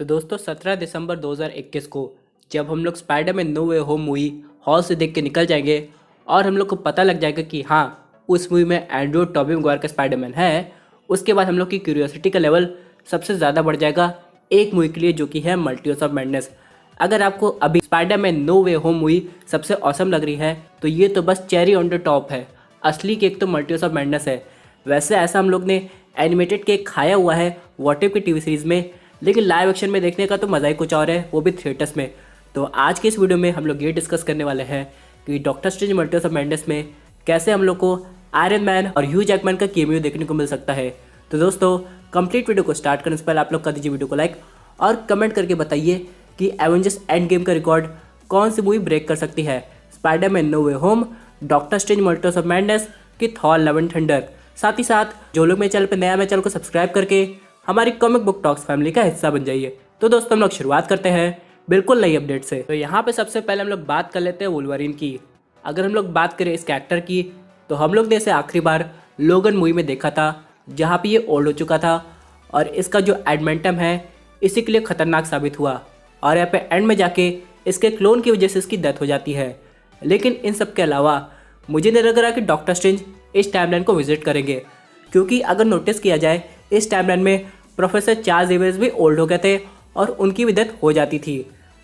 तो दोस्तों 17 दिसंबर 2021 को जब हम लोग Spiderman no way home movie hall से देख के निकल जाएंगे और हम लोग को पता लग जाएगा कि हाँ उस मूवी में एंड्रू टॉबी मैguire का स्पाइडरमैन है, उसके बाद हम लोग की क्यूरियोसिटी का लेवल सबसे ज़्यादा बढ़ जाएगा एक मूवी के लिए जो कि है मल्टीवर्स ऑफ मैडनेस। अगर आपको अभी Spiderman no way home movie सबसे ऑसम लग रही है तो ये तो बस चेरी ऑन द टॉप है। असली केक तो मल्टीवर्स ऑफ मैडनेस है। वैसे ऐसा हम लोग ने एनिमेटेड केक खाया हुआ है व्हाट इफ की टीवी सीरीज़ में, लेकिन लाइव एक्शन में देखने का तो मज़ा ही कुछ और है, वो भी थिएटर्स में। तो आज के इस वीडियो में हम लोग ये डिस्कस करने वाले हैं कि doctor strange multiverse of madness में कैसे हम लोग को आयरन मैन और ह्यू जैकमैन का कैमियो देखने को मिल सकता है। तो दोस्तों कंप्लीट वीडियो को स्टार्ट करने से पहले आप लोग कर दीजिए वीडियो को लाइक और कमेंट करके बताइए कि एवेंजर्स एंड गेम का रिकॉर्ड कौन सी मूवी ब्रेक कर सकती है, Spider Man no way home, doctor strange multiverse of madness कि थॉर लव एंड थंडर। साथ ही साथ जो लोग मेरे चैनल पर नया, मेरे चैनल को सब्सक्राइब करके हमारी कॉमिक बुक टॉक्स फैमिली का हिस्सा बन जाइए। तो दोस्तों हम लोग शुरुआत करते हैं बिल्कुल नई अपडेट से। तो यहाँ पे सबसे पहले हम लोग बात कर लेते हैं वुल्वरीन की। अगर हम लोग बात करें इस कैरेक्टर की तो हम लोग ने इसे आखिरी बार लोगन मूवी में देखा था जहाँ पे ये ओल्ड हो चुका था और इसका जो एडमेंटम है इसी के लिए खतरनाक साबित हुआ और यहाँ पे एंड में जाके इसके क्लोन की वजह से इसकी डेथ हो जाती है। लेकिन इन सब के अलावा मुझे नहीं लग रहा कि डॉक्टर स्ट्रेंज इस टाइमलाइन को विजिट करेंगे, क्योंकि अगर नोटिस किया जाए इस टाइमलाइन में प्रोफेसर चार्ल्स ज़ेवियर भी ओल्ड हो गए थे और उनकी भी डेथ हो जाती थी।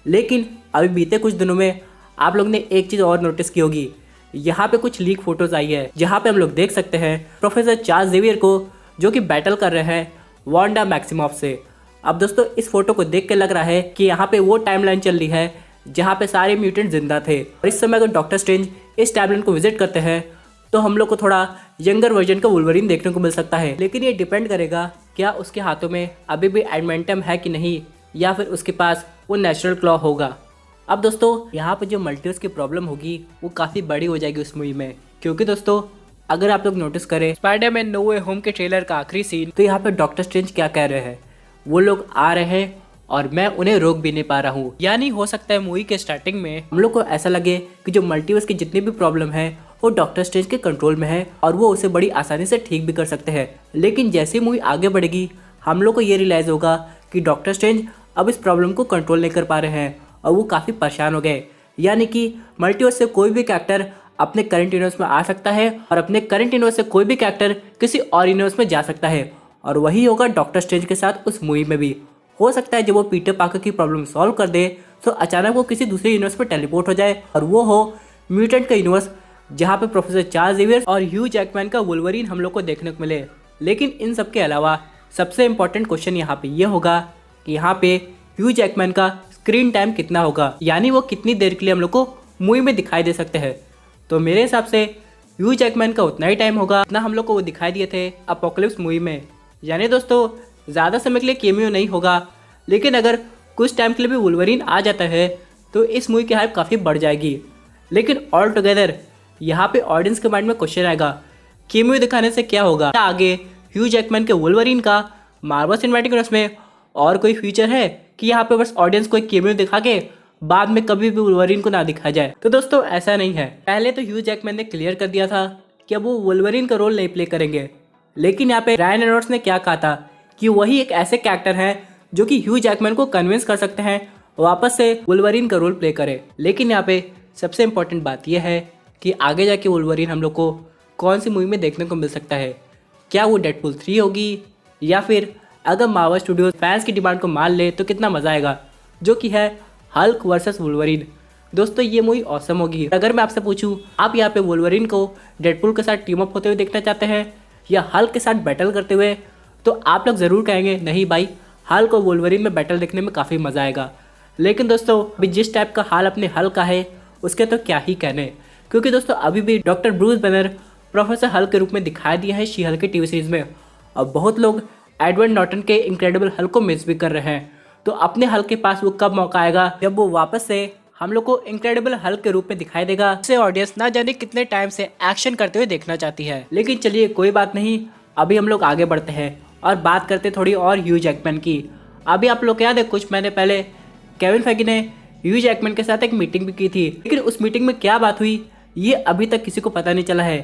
लेकिन अभी बीते कुछ दिनों में आप लोग ने एक चीज़ और नोटिस की होगी, यहाँ पे कुछ लीक फोटोज आई है जहाँ पे हम लोग देख सकते हैं प्रोफेसर चार्ल्स ज़ेवियर को जो कि बैटल कर रहे हैं वांडा मैक्सिमॉफ से। अब दोस्तों इस फोटो को देख के लग रहा है कि यहाँ पे वो टाइमलाइन चल रही है जहाँ पे सारे म्यूटेंट जिंदा थे और इस समय अगर डॉक्टर स्ट्रेंज इस टाइमलाइन को विजिट करते हैं तो हम लोग को थोड़ा यंगर वर्जन का वुल्वरीन देखने को मिल सकता है। लेकिन ये डिपेंड करेगा क्या उसके हाथों में अभी भी एडमेंटम है कि नहीं, या फिर उसके पास वो नेचुरल क्लॉ होगा। अब दोस्तों यहाँ पे जो मल्टीवर्स की प्रॉब्लम होगी वो काफ़ी बड़ी हो जाएगी उस मूवी में, क्योंकि दोस्तों अगर आप लोग नोटिस करें स्पाइडरमैन नो वे होम के ट्रेलर का आखिरी सीन, तो यहाँ पे डॉक्टर स्ट्रेंज क्या कह रहे हैं, वो लोग आ रहे हैं और मैं उन्हें रोक भी नहीं पा रहा हूँ। यानी हो सकता है मूवी के स्टार्टिंग में हम लोग को ऐसा लगे कि जो मल्टीवर्स की जितनी भी प्रॉब्लम है वो डॉक्टर स्ट्रेंज के कंट्रोल में है और वो उसे बड़ी आसानी से ठीक भी कर सकते हैं। लेकिन जैसे मूवी आगे बढ़ेगी हम लोग को ये रियलाइज़ होगा कि डॉक्टर स्ट्रेंज अब इस प्रॉब्लम को कंट्रोल नहीं कर पा रहे हैं और वो काफ़ी परेशान हो गए। यानी कि मल्टीवर्स से कोई भी कैरेक्टर अपने करंट यूनिवर्स में आ सकता है और अपने करंट यूनिवर्स से कोई भी कैरेक्टर किसी और यूनिवर्स में जा सकता है, और वही होगा डॉक्टर स्ट्रेंज के साथ उस मूवी में भी। हो सकता है जब वो पीटर पार्कर की प्रॉब्लम सॉल्व कर दे तो अचानक वो किसी दूसरे यूनिवर्स पर टेलीपोर्ट हो जाए और वो हो म्यूटेंट का यूनिवर्स जहाँ पे प्रोफेसर चार्ल्स ज़ेवियर और ह्यू जैकमैन का वुल्वरीन हम लोग को देखने को मिले। लेकिन इन सब के अलावा सबसे इंपॉर्टेंट क्वेश्चन यहाँ पे ये होगा कि यहाँ पे ह्यू जैकमैन का स्क्रीन टाइम कितना होगा, यानी वो कितनी देर के लिए हम लोग को मूवी में दिखाई दे सकते हैं। तो मेरे हिसाब से ह्यू जैकमैन का उतना ही टाइम होगा जितना हम लोग को वो दिखाई दिए थे अपोकलिप्स मूवी में। यानी दोस्तों ज़्यादा समय के लिए कैमियो नहीं होगा, लेकिन अगर कुछ टाइम के लिए भी वुल्वरीन आ जाता है तो इस मूवी की हाइप काफ़ी बढ़ जाएगी। लेकिन ऑल टुगेदर यहाँ पे ऑडियंस के माइंड में क्वेश्चन आएगा कैमियो दिखाने से क्या होगा, क्या आगे ह्यू जैकमैन के वुल्वरीन का मार्वल सिनेमैटिक यूनिवर्स में और कोई फीचर है कि यहाँ पे बस ऑडियंस को एक कैमियो दिखा के बाद में कभी भी वुल्वरीन को ना दिखाया जाए। तो दोस्तों ऐसा नहीं है। पहले तो ह्यू जैकमैन ने क्लियर कर दिया था कि अब वो वुल्वरीन का रोल नहीं प्ले करेंगे, लेकिन यहाँ पे रायन रेनॉल्ड्स ने क्या कहा था कि वही एक ऐसे कैरेक्टर हैं जो कि ह्यू जैकमैन को कन्विंस कर सकते हैं वापस से वुल्वरीन का रोल प्ले करे। लेकिन यहाँ पे सबसे इंपॉर्टेंट बात यह है कि आगे जाके वुल्वरीन हम लोग को कौन सी मूवी में देखने को मिल सकता है। क्या वो डेडपूल 3 होगी, या फिर अगर मार्वल स्टूडियोज फैंस की डिमांड को मान ले तो कितना मज़ा आएगा, जो कि है हल्क वर्सेस वुल्वरीन। दोस्तों ये मूवी ऑसम होगी। अगर मैं आपसे पूछूं आप यहाँ पे वुल्वरीन को डेडपूल के साथ टीम अप होते हुए देखना चाहते हैं या हल्क के साथ बैटल करते हुए, तो आप लोग ज़रूर कहेंगे नहीं भाई हल्क और वुल्वरीन में बैटल देखने में काफ़ी मज़ा आएगा। लेकिन दोस्तों अभी जिस टाइप का हाल अपने हल्क का है उसके तो क्या ही कहने, क्योंकि दोस्तों अभी भी doctor Bruce banner professor Hulk के रूप में दिखाई दिया है शी हल्क की टीवी सीरीज में, और बहुत लोग एडवर्ड नॉर्टन के इनक्रेडिबल हल्क को मिस भी कर रहे हैं। तो अपने हल्क के पास वो कब मौका आएगा जब वो वापस से हम लोग को इनक्रेडिबल हल्क के रूप में दिखाई देगा, जिसे ऑडियंस ना जाने कितने टाइम से एक्शन करते हुए देखना चाहती है। लेकिन चलिए कोई बात नहीं, अभी हम लोग आगे बढ़ते हैं और बात करते थोड़ी और ह्यू जैकमैन की। अभी आप लोग याद है कुछ महीने पहले केविन फेगी ने ह्यू जैकमैन के साथ एक मीटिंग भी की थी, लेकिन उस मीटिंग में क्या बात हुई ये अभी तक किसी को पता नहीं चला है।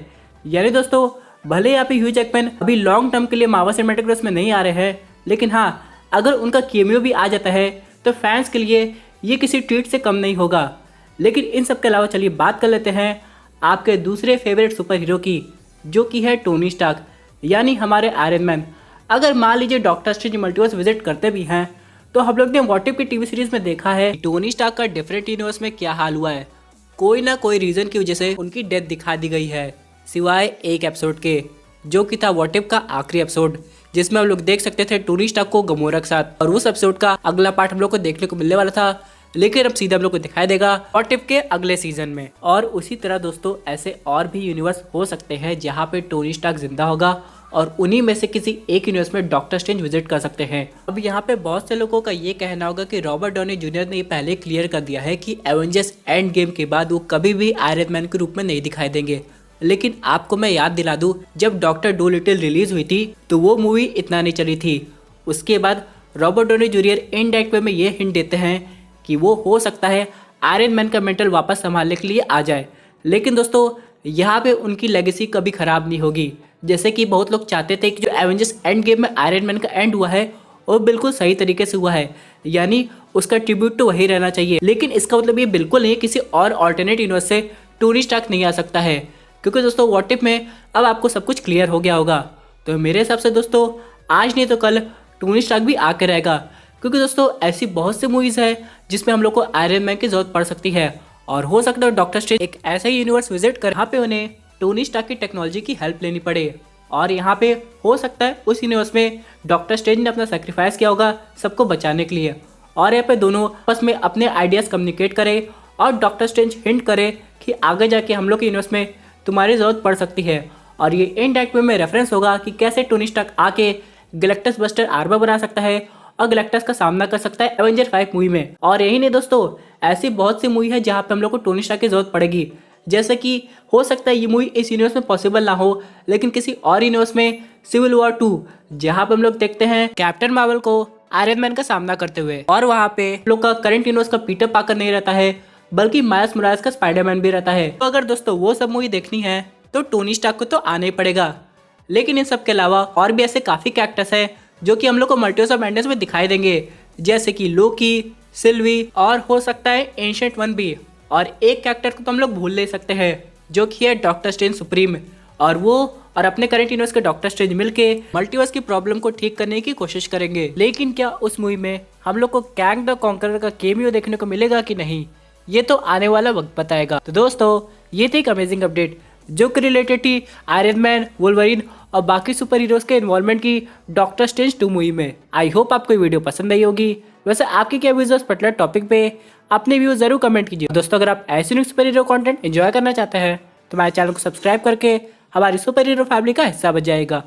यानी दोस्तों भले यहाँ पे ह्यू जैकमैन अभी लॉन्ग टर्म के लिए मार्वल सिनेमैटिक यूनिवर्स में नहीं आ रहे हैं, लेकिन हाँ अगर उनका केमियो भी आ जाता है तो फैंस के लिए ये किसी ट्रीट से कम नहीं होगा। लेकिन इन सब के अलावा चलिए बात कर लेते हैं आपके दूसरे फेवरेट सुपर हीरो की, जो कि है टोनी स्टार्क, यानी हमारे आयरन मैन। अगर मान लीजिए डॉक्टर स्ट्रेंज मल्टीवर्स विजिट करते भी हैं तो हम लोग ने व्हाट इफ की टीवी सीरीज में देखा है टोनी स्टार्क का डिफरेंट यूनिवर्स में क्या हाल हुआ है। कोई ना कोई रीजन की वजह से उनकी डेथ दिखा दी गई है, सिवाय एक एपिसोड के, जो कि था व्हाट इफ का आखिरी एपिसोड, जिसमें हम लोग देख सकते थे टोनी स्टार्क को गमोरा के साथ। और उस एपिसोड का अगला पार्ट हम लोग को देखने को मिलने वाला था, लेकिन अब सीधा हम लोग को दिखाई देगा व्हाट इफ के अगले सीजन में। और उसी तरह दोस्तों ऐसे और भी यूनिवर्स हो सकते हैं जहाँ पे टोनी स्टार्क जिंदा होगा और उन्हीं में से किसी एक यूनिवर्स में डॉक्टर स्ट्रेंज विजिट कर सकते हैं। अब यहाँ पे बहुत से लोगों का ये कहना होगा कि रॉबर्ट डॉनी जूनियर ने ये पहले क्लियर कर दिया है कि एवेंजर्स एंड गेम के बाद वो कभी भी आयरन मैन के रूप में नहीं दिखाई देंगे। लेकिन आपको मैं याद दिला दूं, जब डॉक्टर डूलिटिल रिलीज हुई थी तो वो मूवी इतना नहीं चली थी। उसके बाद Robert Downey junior indirect way में ये हिंट देते हैं कि वो हो सकता है आयरन मैन का मेंटल वापस संभालने के लिए आ जाए। लेकिन दोस्तों यहाँ पे उनकी लेगेसी कभी खराब नहीं होगी। जैसे कि बहुत लोग चाहते थे कि जो एवेंजर्स एंड गेम में आयरन मैन का एंड हुआ है वो बिल्कुल सही तरीके से हुआ है, यानी उसका ट्रिब्यूट तो वही रहना चाहिए। लेकिन इसका मतलब ये बिल्कुल नहीं किसी और ऑल्टरनेट यूनिवर्स से टोनी स्टार्क नहीं आ सकता है, क्योंकि दोस्तों व्हाट इफ में अब आपको सब कुछ क्लियर हो गया होगा। तो मेरे हिसाब से दोस्तों आज नहीं तो कल टोनी स्टार्क भी आके रहेगा, क्योंकि दोस्तों ऐसी बहुत सी मूवीज़ है जिसमें हम लोग को आयरन मैन की जरूरत पड़ सकती है। और हो सकता है डॉक्टर स्ट्रेंज एक ऐसा ही यूनिवर्स विजिट कर यहाँ पे उन्हें टोनी स्टार्क की टेक्नोलॉजी की हेल्प लेनी पड़े। और यहाँ पे हो सकता है उस यूनिवर्स में डॉक्टर स्ट्रेंज ने अपना सेक्रीफाइस किया होगा सबको बचाने के लिए, और यहाँ पे दोनों आपस में अपने आइडियाज़ कम्युनिकेट करें और डॉक्टर स्ट्रेंज हिंट करे कि आगे जाके हम लोग के यूनिवर्स में तुम्हारी ज़रूरत पड़ सकती है। और ये इनडायरेक्ट वे में रेफरेंस होगा कि कैसे टोनी स्टार्क आके गैलेक्टस बस्टर आर्मर बना सकता है और गैलेक्टस का सामना कर सकता है एवेंजर 5 मूवी में। और यही नहीं दोस्तों, ऐसी बहुत सी मूवी है जहाँ पे हम लोग को टोनी स्टार्क की जरूरत पड़ेगी। जैसे कि हो सकता है ये मूवी इस यूनिवर्स में पॉसिबल ना हो, लेकिन किसी और यूनिवर्स में सिविल वॉर 2, जहाँ पे हम लोग देखते हैं कैप्टन मार्वल को आयरन मैन का सामना करते हुए, और वहाँ पे हम लोग का करंट यूनिवर्स का पीटर पार्कर नहीं रहता है बल्कि माइल्स मोरालेस का स्पाइडरमैन भी रहता है। तो अगर दोस्तों वो सब मूवी देखनी है तो टोनी स्टार्क को तो आना ही पड़ेगा। लेकिन इन सब के अलावा और भी ऐसे काफ़ी कैरेक्टर्स हैं जो कि हम लोग को मल्टीवर्स ऑफ मैडनेस में दिखाई देंगे, जैसे कि लोकी, सिल्वी और हो सकता है एंशिएंट वन भी। और एक कैरेक्टर को तो हम लोग भूल नहीं सकते हैं जो कि है डॉक्टर स्ट्रेंज सुप्रीम, और वो और अपने करंट यूनिवर्स के डॉक्टर स्ट्रेंज मिलके मल्टीवर्स की प्रॉब्लम को ठीक करने की कोशिश करेंगे। लेकिन क्या उस मूवी में हम लोग को कैंग द कॉन्करर का केमियो देखने को मिलेगा कि नहीं, ये तो आने वाला वक्त बताएगा। तो दोस्तों ये थी एक अमेजिंग अपडेट जो कि रिलेटेड थी आयरन मैन, वुल्वरीन और बाकी सुपर हीरोज के इन्वॉल्वमेंट की डॉक्टर स्ट्रेंज 2 मूवी में। आई होप आपको ये वीडियो पसंद आई होगी। वैसे आपकी क्या व्यूज उस पर्टिकुलर टॉपिक पे अपने व्यूज जरूर कमेंट कीजिए। दोस्तों अगर आप ऐसे new super hero content enjoy करना चाहते हैं तो हमारे चैनल को सब्सक्राइब करके हमारी सुपर हीरो फैमिली का हिस्सा बन जाएगा।